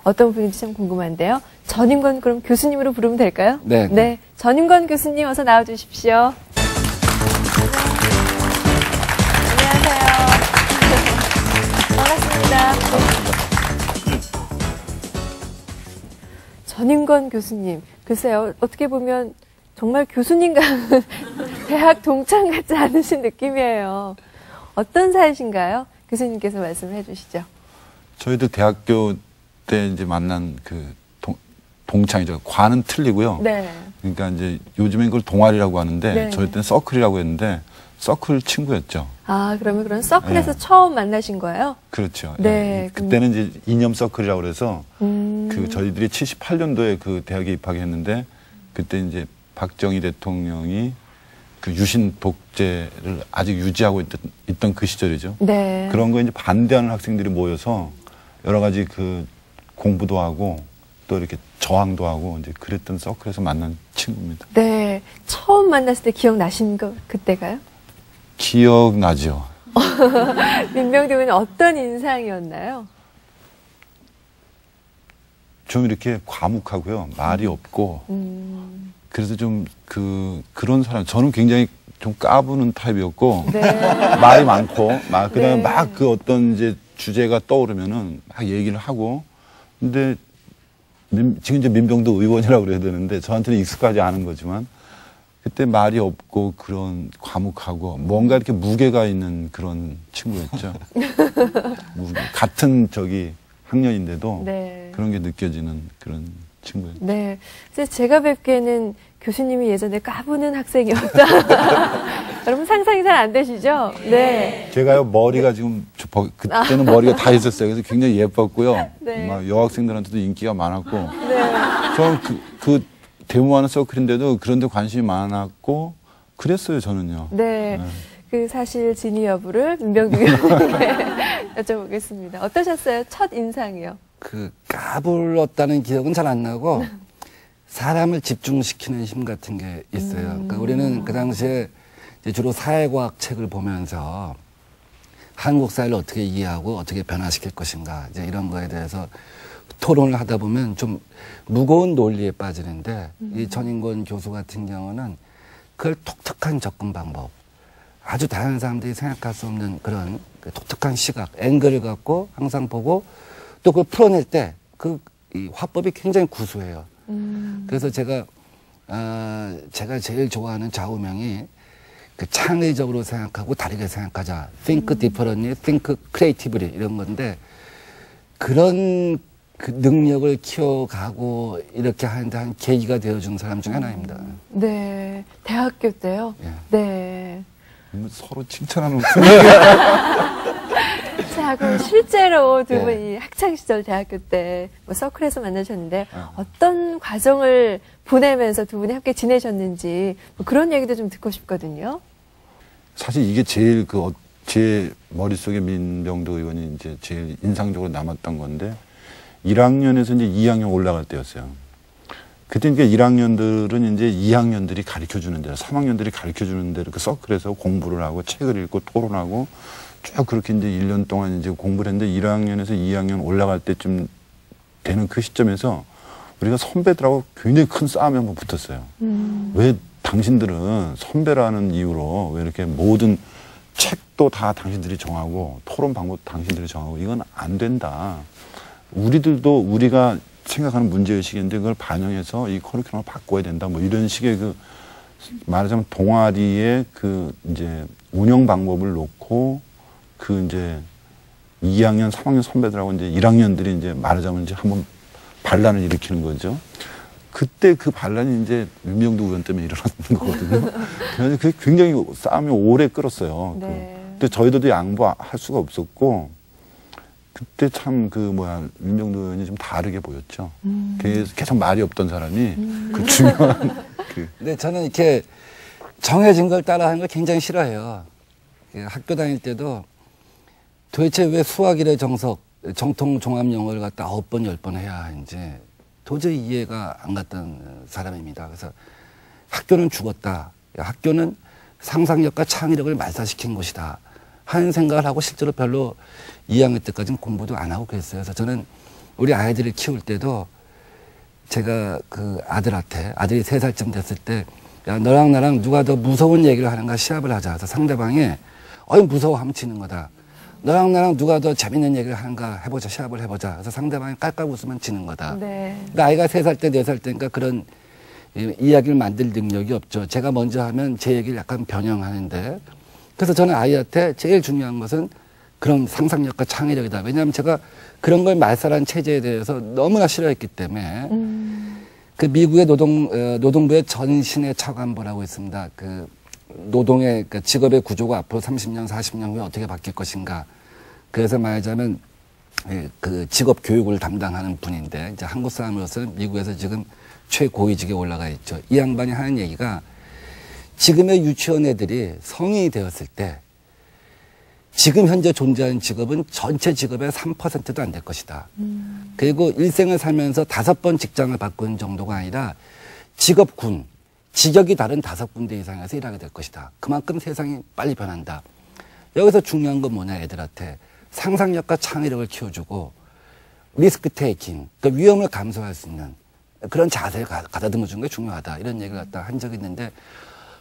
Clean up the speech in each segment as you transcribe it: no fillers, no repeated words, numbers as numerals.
어떤 분인지 참 궁금한데요. 전인권 그럼 교수님으로 부르면 될까요? 네. 네. 전인권 교수님 어서 나와 주십시오. 안녕하세요. 반갑습니다. 전인권 교수님, 글쎄요, 어떻게 보면 정말 교수님과는 대학 동창 같지 않으신 느낌이에요. 어떤 사이신가요? 교수님께서 말씀해 주시죠. 저희도 대학교 때 이제 만난 그 동창이죠. 과는 틀리고요. 네. 그러니까 이제 요즘엔 그걸 동아리라고 하는데 네. 저희 때는 서클이라고 했는데 서클 친구였죠. 아, 그러면 그런 서클에서 네. 처음 만나신 거예요? 그렇죠. 네. 예. 그때는 이제 이념 서클이라고 그래서 그 저희들이 78년도에 그 대학에 입학했는데 그때 이제 박정희 대통령이 그 유신 독재를 아직 유지하고 있던 그 시절이죠. 네. 그런 거 이제 반대하는 학생들이 모여서 여러 가지 그 공부도 하고 또 이렇게 저항도 하고 이제 그랬던 서클에서 만난 친구입니다. 네. 처음 만났을 때 기억나신 거 그때가요? 기억나죠. 민병대는 어떤 인상이었나요? 좀 이렇게 과묵하고요. 말이 없고. 그래서 좀 그런 사람, 저는 굉장히 좀 까부는 타입이었고. 네. 말이 많고. 그다음에 네. 막 그 어떤 이제 주제가 떠오르면은 막 얘기를 하고. 근데 지금 이제 민병도 의원이라고 그래야 되는데 저한테는 익숙하지 않은 거지만 그때 말이 없고 그런 과묵하고 뭔가 이렇게 무게가 있는 그런 친구였죠. 같은 학년인데도 네. 그런 게 느껴지는 그런 친구였죠. 네. 그래서 제가 뵙기에는 교수님이 예전에 까부는 학생이었다. 여러분 상상이 잘 안 되시죠? 네. 제가요 머리가 지금 그때는 머리가 다 있었어요. 그래서 굉장히 예뻤고요. 네. 막 여학생들한테도 인기가 많았고. 네. 저는 그 데모하는 서클인데도 그런 데 관심이 많았고 그랬어요, 저는요. 네. 그 사실 진위 여부를 민병규 교수님께 여쭤보겠습니다. 어떠셨어요? 첫 인상이요? 그 까불었다는 기억은 잘 안 나고 사람을 집중시키는 힘 같은 게 있어요. 그러니까 우리는 그 당시에 이제 주로 사회과학 책을 보면서 한국 사회를 어떻게 이해하고 어떻게 변화시킬 것인가 이제 이런 거에 대해서 토론을 하다 보면 좀 무거운 논리에 빠지는데 이 전인권 교수 같은 경우는 그걸 독특한 접근 방법, 아주 다양한 사람들이 생각할 수 없는 그런 그 독특한 시각, 앵글을 갖고 항상 보고 또 그걸 풀어낼 때 이 화법이 굉장히 구수해요. 그래서 제가 제일 좋아하는 좌우명이 그 창의적으로 생각하고 다르게 생각하자. Think differently, think creatively 이런 건데 그런 그 능력을 키워가고 이렇게 하는데 한 계기가 되어준 사람 중에 하나입니다. 네. 대학교 때요? 예. 네. 서로 칭찬하는 자, 그럼 실제로 두 네. 분이 학창시절 대학교 때 뭐 서클에서 만나셨는데 어떤 과정을 보내면서 두 분이 함께 지내셨는지 뭐 그런 얘기도 좀 듣고 싶거든요. 사실 이게 제일 제 머릿속에 민병도 의원이 이제 제일 인상적으로 남았던 건데 1학년에서 이제 2학년 올라갈 때였어요. 그때 이제 1학년들은 이제 2학년들이 가르쳐 주는 대로 3학년들이 가르쳐 주는 대로 그 서클에서 공부를 하고 책을 읽고 토론하고 쭉 그렇게 이제 1년 동안 이제 공부를 했는데 1학년에서 2학년 올라갈 때쯤 되는 그 시점에서 우리가 선배들하고 굉장히 큰 싸움이 한번 붙었어요. 왜 당신들은 선배라는 이유로 왜 이렇게 모든 책도 다 당신들이 정하고 토론 방법도 당신들이 정하고 이건 안 된다. 우리들도 우리가 생각하는 문제의식인데 그걸 반영해서 이 커리큘럼을 바꿔야 된다. 뭐 이런 식의 말하자면 동아리의 이제 운영 방법을 놓고 이제 2학년, 3학년 선배들하고 이제 1학년들이 이제 말하자면 이제 한번 반란을 일으키는 거죠. 그때 그 반란이 이제 민병도 의원 때문에 일어났는 거거든요. 그래서 그게 굉장히 싸움이 오래 끌었어요. 네. 근데 저희들도 양보할 수가 없었고, 그때 참 민병도 의원이 좀 다르게 보였죠. 계속 말이 없던 사람이 그 중요한 근데 저는 이렇게 정해진 걸 따라하는 걸 굉장히 싫어해요. 학교 다닐 때도 도대체 왜 수학일의 정통 종합 영어를 갖다 9번, 10번 해야 하는지 도저히 이해가 안 갔던 사람입니다. 그래서 학교는 죽었다. 학교는 상상력과 창의력을 말살시킨 곳이다. 하는 생각을 하고 실제로 별로 2학년 때까지는 공부도 안 하고 그랬어요. 그래서 저는 우리 아이들을 키울 때도 제가 그 아들한테, 아들이 3살쯤 됐을 때, 야, 너랑 나랑 누가 더 무서운 얘기를 하는가 시합을 하자. 그래서 상대방이, 어이, 무서워 하면 지는 거다. 너랑 나랑 누가 더 재밌는 얘기를 하는가 해보자, 시합을 해보자. 그래서 상대방이 깔깔 웃으면 지는 거다. 네. 그러니까 아이가 3살 때, 4살 때니까 그런 이야기를 만들 능력이 없죠. 제가 먼저 하면 제 얘기를 약간 변형하는데. 그래서 저는 아이한테 제일 중요한 것은 그런 상상력과 창의력이다. 왜냐하면 제가 그런 걸 말살한 체제에 대해서 너무나 싫어했기 때문에 그 미국의 노동부의 전신의 차관보라고 있습니다. 그 노동의 그 직업의 구조가 앞으로 30년, 40년 후에 어떻게 바뀔 것인가. 그래서 말하자면 그 직업 교육을 담당하는 분인데 이제 한국 사람으로서 미국에서 지금 최고위직에 올라가 있죠. 이 양반이 하는 얘기가 지금의 유치원 애들이 성인이 되었을 때 지금 현재 존재하는 직업은 전체 직업의 3%도 안 될 것이다. 그리고 일생을 살면서 5번 직장을 바꾸는 정도가 아니라 직업군, 직역이 다른 5군데 이상에서 일하게 될 것이다. 그만큼 세상이 빨리 변한다. 여기서 중요한 건 뭐냐, 애들한테. 상상력과 창의력을 키워주고 리스크 테이킹, 그러니까 위험을 감수할 수 있는 그런 자세를 가다듬어 주는 게 중요하다. 이런 얘기를 갖다 한 적이 있는데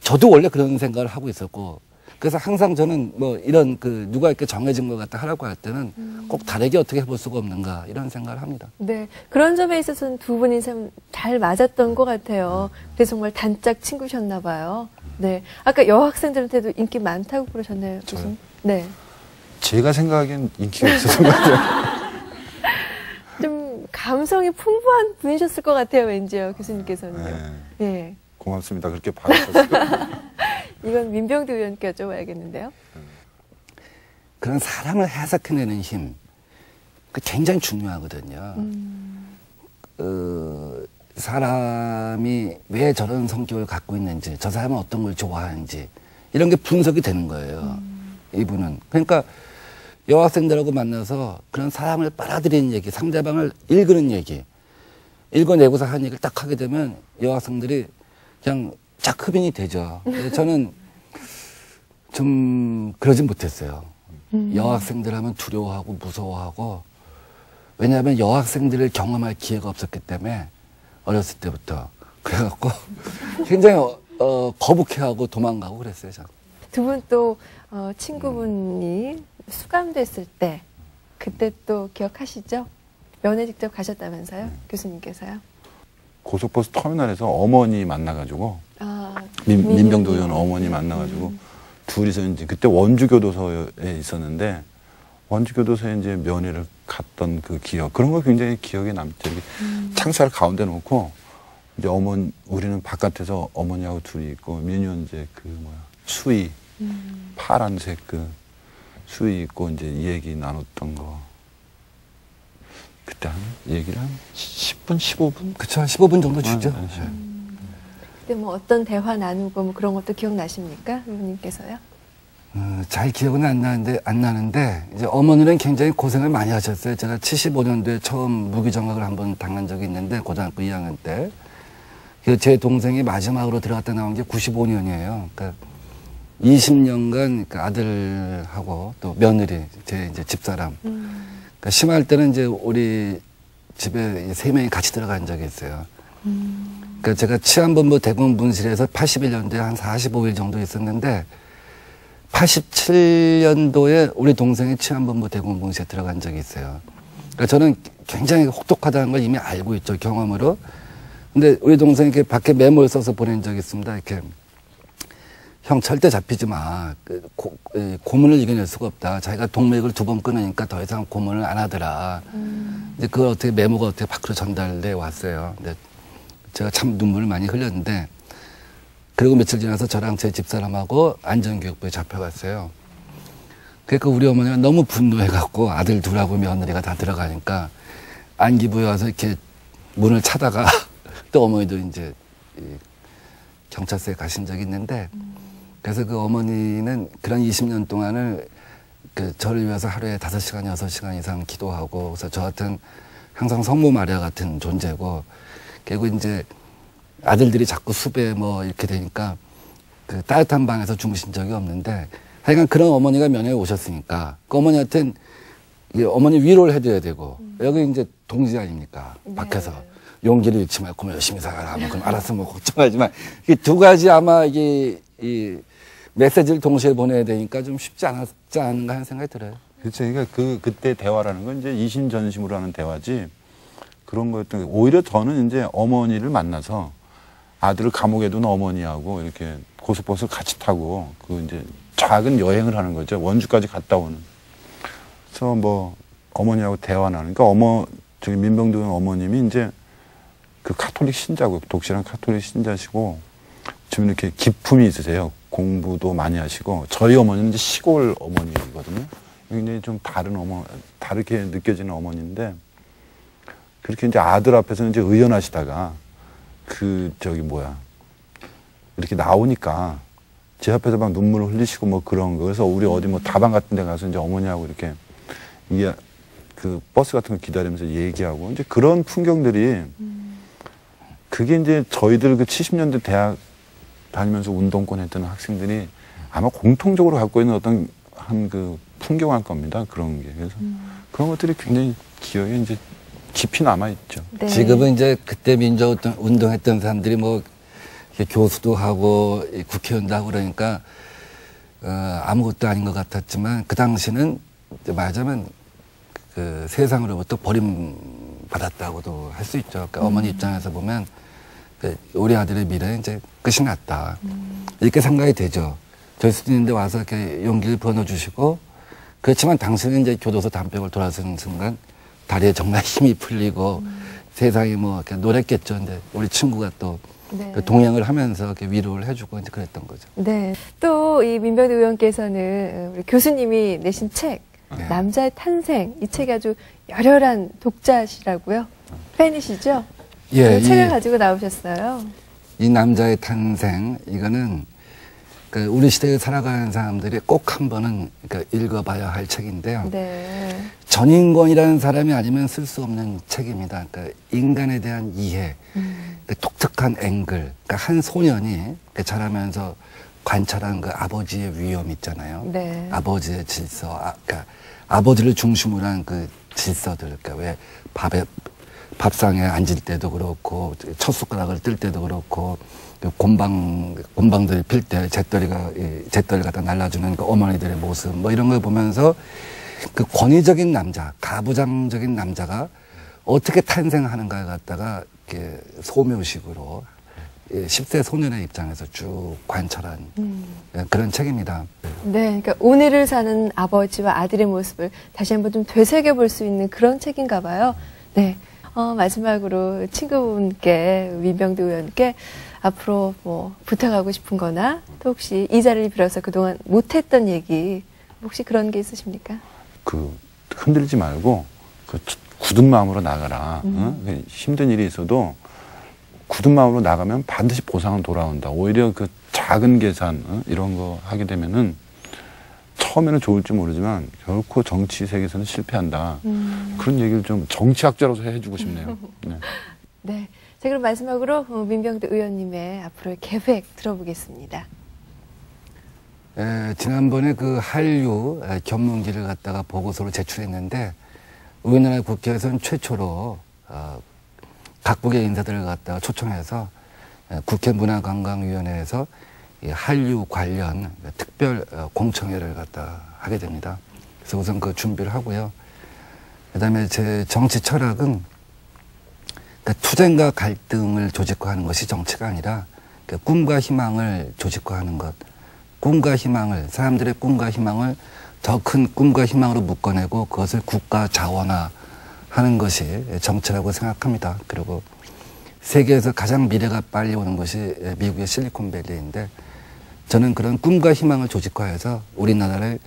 저도 원래 그런 생각을 하고 있었고 그래서 항상 저는 뭐 이런 그 누가 이렇게 정해진 것 같다 하라고 할 때는 꼭 다르게 어떻게 해볼 수가 없는가 이런 생각을 합니다. 네. 그런 점에 있어서는 두 분이 참 잘 맞았던 것 같아요. 그래서 정말 단짝 친구셨나 봐요. 네. 아까 여학생들한테도 인기 많다고 그러셨나요? 저요? 네. 제가 생각하기엔 인기가 없어서 그래요. 좀 감성이 풍부한 분이셨을 것 같아요, 왠지요, 교수님께서는요. 네. 예. 고맙습니다. 그렇게 봐주셨어요. 이건 민병두 의원께 여쭤봐야겠는데요. 그런 사람을 해석해내는 힘, 그 굉장히 중요하거든요. 사람이 왜 저런 성격을 갖고 있는지, 저 사람은 어떤 걸 좋아하는지, 이런 게 분석이 되는 거예요. 이분은. 그러니까 여학생들하고 만나서 그런 사람을 빨아들이는 얘기, 상대방을 읽는 얘기, 읽어내고서 하는 얘기를 딱 하게 되면 여학생들이 그냥 쫙 흡인이 되죠. 저는 좀 그러진 못했어요. 여학생들 하면 두려워하고 무서워하고 왜냐하면 여학생들을 경험할 기회가 없었기 때문에 어렸을 때부터 그래갖고 굉장히 거북해하고 도망가고 그랬어요. 저는. 두 분 또 친구분이 수감됐을 때 그때 또 기억하시죠? 면회 직접 가셨다면서요? 교수님께서요? 고속버스 터미널에서 어머니 만나가지고 아, 민병도 의원 어머니 만나가지고 둘이서 이제 그때 원주교도소에 있었는데 원주교도소에 이제 면회를 갔던 그 기억 그런 거 굉장히 기억에 남죠. 이렇게 창살 가운데 놓고 이제 우리는 바깥에서 어머니하고 둘이 있고 민유는 이제 수의 파란색 그 수의 입고 이제 얘기 나눴던 거. 그때 얘기를 한 10분, 15분? 그쵸, 15분 정도 주죠. 그때 뭐 어떤 대화 나누고 뭐 그런 것도 기억나십니까? 의원님께서요? 잘 기억은 안 나는데, 이제 어머니는 굉장히 고생을 많이 하셨어요. 제가 75년도에 처음 무기정학을 한번 당한 적이 있는데, 고등학교 2학년 때. 제 동생이 마지막으로 들어갔다 나온 게 95년이에요. 그러니까 20년간 그러니까 아들하고 또 며느리, 제 이제 집사람. 그러니까 심할 때는 이제 우리 집에 3명이 같이 들어간 적이 있어요. 그러니까 제가 치안본부 대공분실에서 81년도에 한 45일 정도 있었는데 87년도에 우리 동생이 치안본부 대공분실에 들어간 적이 있어요. 그러니까 저는 굉장히 혹독하다는 걸 이미 알고 있죠, 경험으로. 근데 우리 동생이 이렇게 밖에 메모를 써서 보낸 적이 있습니다. 이렇게. 형 절대 잡히지 마. 고문을 이겨낼 수가 없다. 자기가 동맥을 2번 끊으니까 더 이상 고문을 안 하더라. 이제 그걸 어떻게 메모가 어떻게 밖으로 전달돼 왔어요. 근데 제가 참 눈물을 많이 흘렸는데 그리고 며칠 지나서 저랑 제 집사람하고 안전교육부에 잡혀갔어요. 그러니까 우리 어머니가 너무 분노해갖고 아들 둘하고 며느리가 다 들어가니까 안기부에 와서 이렇게 문을 차다가 또 어머니도 이제 경찰서에 가신 적이 있는데 그래서 그 어머니는 그런 20년 동안을 저를 위해서 하루에 5시간, 6시간 이상 기도하고 그래서 저한테는 항상 성모 마리아 같은 존재고 그리고 이제 아들들이 자꾸 수배 뭐 이렇게 되니까 그 따뜻한 방에서 주무신 적이 없는데 하여간 그런 어머니가 면회에 오셨으니까 그 어머니한테는 이게 어머니 위로를 해줘야 되고 여기 이제 동지 아닙니까? 네. 밖에서 용기를 잃지 말고 열심히 살아라. 뭐 그럼 알아서 뭐 걱정하지만 이 두 가지 아마 이게 이 메시지를 동시에 보내야 되니까 좀 쉽지 않았지 않은가 하는 생각이 들어요. 그렇죠. 그러니까 그때 대화라는 건 이제 이심전심으로 하는 대화지 그런 거였던 게 오히려 저는 이제 어머니를 만나서 아들을 감옥에 둔 어머니하고 이렇게 고속버스를 같이 타고 그 이제 작은 여행을 하는 거죠. 원주까지 갔다 오는. 그래서 뭐 어머니하고 대화 나누니까 저기 민병두 어머님이 이제 그 카톨릭 신자고 독실한 카톨릭 신자시고 좀 이렇게 기품이 있으세요. 공부도 많이 하시고 저희 어머니는 이제 시골 어머니거든요. 굉장히 좀 다르게 느껴지는 어머니인데 그렇게 이제 아들 앞에서는 이제 의연하시다가 이렇게 나오니까 제 앞에서 막 눈물을 흘리시고 뭐 그런 거. 그래서 우리 어디 뭐 다방 같은 데 가서 이제 어머니하고 이렇게 그 버스 같은 거 기다리면서 얘기하고 이제 그런 풍경들이 그게 이제 저희들 그 70년대 대학 다니면서 운동권 했던 학생들이 아마 공통적으로 갖고 있는 어떤 그 풍경할 겁니다. 그런 게. 그래서 그런 것들이 굉장히 기억에 이제 깊이 남아있죠. 네. 지금은 이제 그때 민주화 운동했던 사람들이 뭐 교수도 하고 국회의원도 하고 그러니까 아무것도 아닌 것 같았지만 그 당시는 말하자면 그 세상으로부터 버림받았다고도 할 수 있죠. 그러니까 어머니 입장에서 보면 우리 아들의 미래는 이제 끝이 났다. 이렇게 생각이 되죠. 저희 스님인데 와서 이렇게 용기를 불어넣어주시고 그렇지만 당신은 이제 교도소 담벼락을 돌아서는 순간 다리에 정말 힘이 풀리고 세상이 뭐 이렇게 노랬겠죠. 근데 우리 친구가 또 네. 그 동행을 하면서 이렇게 위로를 해주고 이제 그랬던 거죠. 네. 또 이 민병두 의원께서는 우리 교수님이 내신 책 네. 남자의 탄생 이 책이 아주 열혈한 독자시라고요. 팬이시죠? 예, 책을 가지고 나오셨어요. 이 남자의 탄생 이거는 그 우리 시대에 살아가는 사람들이 꼭 한 번은 그러니까 읽어봐야 할 책인데요. 네. 전인권이라는 사람이 아니면 쓸 수 없는 책입니다. 그러니까 인간에 대한 이해, 그 독특한 앵글. 그러니까 한 소년이 자라면서 관찰한 그 아버지의 위험 있잖아요. 네. 아버지의 질서, 그러니까 아버지를 중심으로 한 그 질서들. 그러니까 왜 밥상에 앉을 때도 그렇고 첫 숟가락을 뜰 때도 그렇고 곤방들이 필 때 잿더리 갖다 날라주는 그 어머니들의 모습 뭐 이런 걸 보면서 그 권위적인 남자, 가부장적인 남자가 어떻게 탄생하는가를 갖다가 이렇게 소묘식으로 10세 소년의 입장에서 쭉 관찰한 그런 책입니다. 네, 그러니까 오늘을 사는 아버지와 아들의 모습을 다시 한번 좀 되새겨 볼 수 있는 그런 책인가 봐요. 네. 마지막으로 친구분께 민병두 의원께 앞으로 뭐 부탁하고 싶은 거나 또 혹시 이 자리를 빌어서 그동안 못했던 얘기 혹시 그런 게 있으십니까? 흔들지 말고 굳은 마음으로 나가라. 힘든 일이 있어도 굳은 마음으로 나가면 반드시 보상은 돌아온다. 오히려 그 작은 계산 이런 거 하게 되면은 처음에는 좋을지 모르지만 결코 정치 세계에서는 실패한다. 그런 얘기를 좀 정치학자로서 해주고 싶네요. 네. 네. 자, 그럼 마지막으로 민병두 의원님의 앞으로의 계획 들어보겠습니다. 지난번에 그 한류 견문기를 갖다가 보고서로 제출했는데 우리나라 국회에서는 최초로 각국의 인사들을 갖다가 초청해서 국회 문화관광위원회에서 이 한류 관련 특별 공청회를 갖다 하게 됩니다. 그래서 우선 그 준비를 하고요. 그다음에 제 정치 철학은 그러니까 투쟁과 갈등을 조직화하는 것이 정치가 아니라 꿈과 희망을 조직화하는 것. 꿈과 희망을, 사람들의 꿈과 희망을 더 큰 꿈과 희망으로 묶어내고 그것을 국가 자원화하는 것이 정치라고 생각합니다. 그리고 세계에서 가장 미래가 빨리 오는 것이 미국의 실리콘밸리인데 저는 그런 꿈과 희망을 조직화해서 우리나라를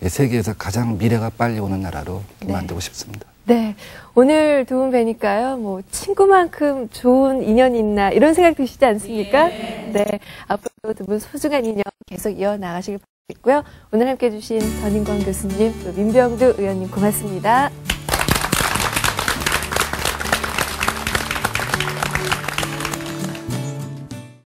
세계에서 가장 미래가 빨리 오는 나라로 만들고 싶습니다. 네. 오늘 두 분 뵈니까요, 뭐, 친구만큼 좋은 인연이 있나, 이런 생각 드시지 않습니까? 네. 앞으로도 두 분 소중한 인연 계속 이어나가시길 바라겠고요. 오늘 함께 해주신 전인권 교수님, 또 민병두 의원님 고맙습니다.